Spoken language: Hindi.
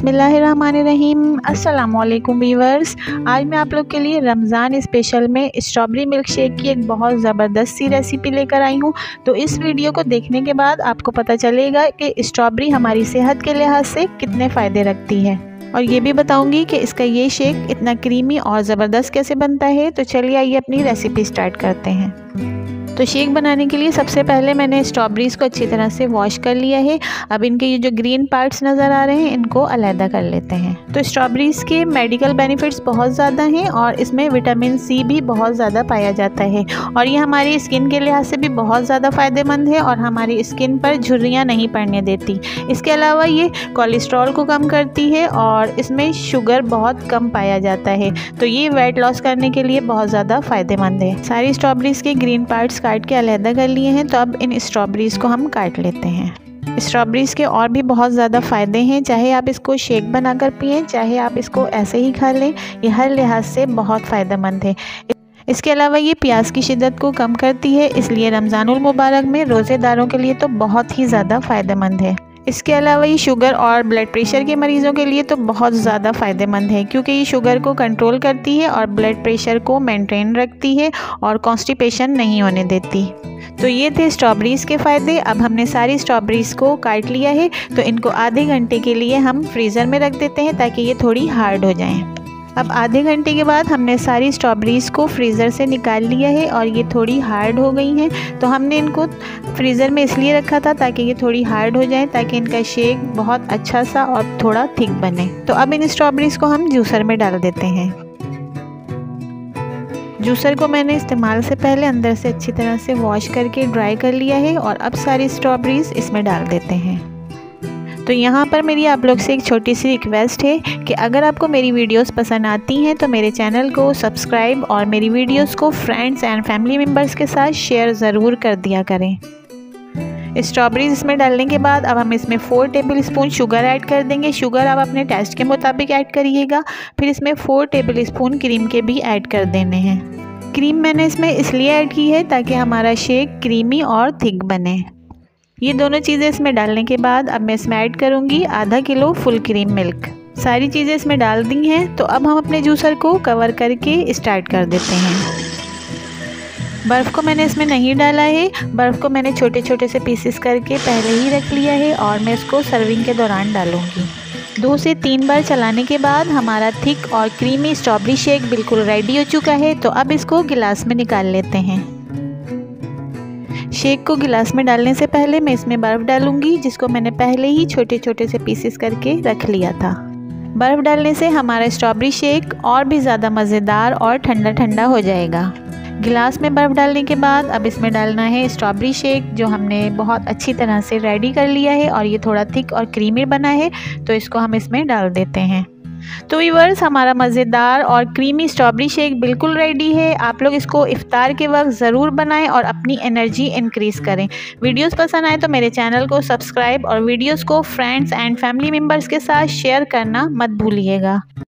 बिस्मिल्लाहिर्रहमानिर्रहीम। अस्सलामुअलैकुम व्यूअर्स। आज मैं आप लोग के लिए रमज़ान स्पेशल में स्ट्रॉबेरी मिल्क शेक की एक बहुत ज़बरदस्त सी रेसिपी लेकर आई हूँ। तो इस वीडियो को देखने के बाद आपको पता चलेगा कि स्ट्रॉबेरी हमारी सेहत के लिहाज से कितने फ़ायदे रखती है, और ये भी बताऊंगी कि इसका ये शेक इतना क्रीमी और ज़बरदस्त कैसे बनता है। तो चलिए आइए अपनी रेसिपी स्टार्ट करते हैं। तो शेक बनाने के लिए सबसे पहले मैंने स्ट्रॉबेरीज़ को अच्छी तरह से वॉश कर लिया है। अब इनके ये जो ग्रीन पार्ट्स नज़र आ रहे हैं इनको अलहदा कर लेते हैं। तो स्ट्रॉबेरीज़ के मेडिकल बेनिफिट्स बहुत ज़्यादा हैं और इसमें विटामिन सी भी बहुत ज़्यादा पाया जाता है, और ये हमारी स्किन के लिहाज से भी बहुत ज़्यादा फ़ायदेमंद है और हमारी स्किन पर झुर्रियाँ नहीं पड़ने देती। इसके अलावा ये कोलेस्ट्रॉल को कम करती है और इसमें शुगर बहुत कम पाया जाता है, तो ये वेट लॉस करने के लिए बहुत ज़्यादा फ़ायदेमंद है। सारी स्ट्रॉबेरीज़ के ग्रीन पार्ट्स काट के अलहदा कर लिए हैं। तो अब इन स्ट्रॉबेरीज़ को हम काट लेते हैं। स्ट्रॉबेरीज़ के और भी बहुत ज़्यादा फ़ायदे हैं, चाहे आप इसको शेक बनाकर पिएं, चाहे आप इसको ऐसे ही खा लें, ये हर लिहाज से बहुत फ़ायदेमंद है। इसके अलावा ये प्यास की शिद्दत को कम करती है, इसलिए रमज़ानुल मुबारक में रोज़ेदारों के लिए तो बहुत ही ज़्यादा फ़ायदेमंद है। इसके अलावा ये शुगर और ब्लड प्रेशर के मरीज़ों के लिए तो बहुत ज़्यादा फ़ायदेमंद है, क्योंकि ये शुगर को कंट्रोल करती है और ब्लड प्रेशर को मेंटेन रखती है और कॉन्स्टिपेशन नहीं होने देती। तो ये थे स्ट्रॉबेरीज़ के फ़ायदे। अब हमने सारी स्ट्रॉबेरीज़ को काट लिया है, तो इनको आधे घंटे के लिए हम फ्रीज़र में रख देते हैं ताकि ये थोड़ी हार्ड हो जाएँ। अब आधे घंटे के बाद हमने सारी स्ट्रॉबेरीज़ को फ्रीज़र से निकाल लिया है और ये थोड़ी हार्ड हो गई हैं। तो हमने इनको फ्रीज़र में इसलिए रखा था ताकि ये थोड़ी हार्ड हो जाए, ताकि इनका शेक बहुत अच्छा सा और थोड़ा थिक बने। तो अब इन स्ट्रॉबेरीज़ को हम जूसर में डाल देते हैं। जूसर को मैंने इस्तेमाल से पहले अंदर से अच्छी तरह से वॉश करके ड्राई कर लिया है, और अब सारी स्ट्रॉबेरीज़ इसमें डाल देते हैं। तो यहाँ पर मेरी आप लोग से एक छोटी सी रिक्वेस्ट है कि अगर आपको मेरी वीडियोस पसंद आती हैं तो मेरे चैनल को सब्सक्राइब और मेरी वीडियोस को फ्रेंड्स एंड फैमिली मेम्बर्स के साथ शेयर ज़रूर कर दिया करें। स्ट्रॉबेरीज़ इसमें डालने के बाद अब हम इसमें 4 टेबल स्पून शुगर ऐड कर देंगे। शुगर आप अपने टेस्ट के मुताबिक ऐड करिएगा। फिर इसमें 4 टेबल स्पून क्रीम के भी ऐड कर देने हैं। क्रीम मैंने इसमें इसलिए ऐड की है ताकि हमारा शेक क्रीमी और थिक बने। ये दोनों चीज़ें इसमें डालने के बाद अब मैं इसमें ऐड करूँगी आधा किलो फुल क्रीम मिल्क। सारी चीज़ें इसमें डाल दी हैं, तो अब हम अपने जूसर को कवर करके स्टार्ट कर देते हैं। बर्फ़ को मैंने इसमें नहीं डाला है, बर्फ़ को मैंने छोटे छोटे से पीसेस करके पहले ही रख लिया है और मैं इसको सर्विंग के दौरान डालूँगी। 2 से 3 बार चलाने के बाद हमारा थिक और क्रीमी स्ट्रॉबेरी शेक बिल्कुल रेडी हो चुका है। तो अब इसको गिलास में निकाल लेते हैं। शेक को गिलास में डालने से पहले मैं इसमें बर्फ़ डालूंगी, जिसको मैंने पहले ही छोटे छोटे से पीसेस करके रख लिया था। बर्फ़ डालने से हमारा स्ट्रॉबेरी शेक और भी ज़्यादा मज़ेदार और ठंडा ठंडा हो जाएगा। गिलास में बर्फ़ डालने के बाद अब इसमें डालना है स्ट्रॉबेरी शेक, जो हमने बहुत अच्छी तरह से रेडी कर लिया है, और ये थोड़ा थिक और क्रीमी बना है, तो इसको हम इसमें डाल देते हैं। तो व्यूअर्स, हमारा मज़ेदार और क्रीमी स्ट्रॉबेरी शेक बिल्कुल रेडी है। आप लोग इसको इफ्तार के वक्त ज़रूर बनाएं और अपनी एनर्जी इंक्रीज़ करें। वीडियोस पसंद आए तो मेरे चैनल को सब्सक्राइब और वीडियोस को फ्रेंड्स एंड फैमिली मेम्बर्स के साथ शेयर करना मत भूलिएगा।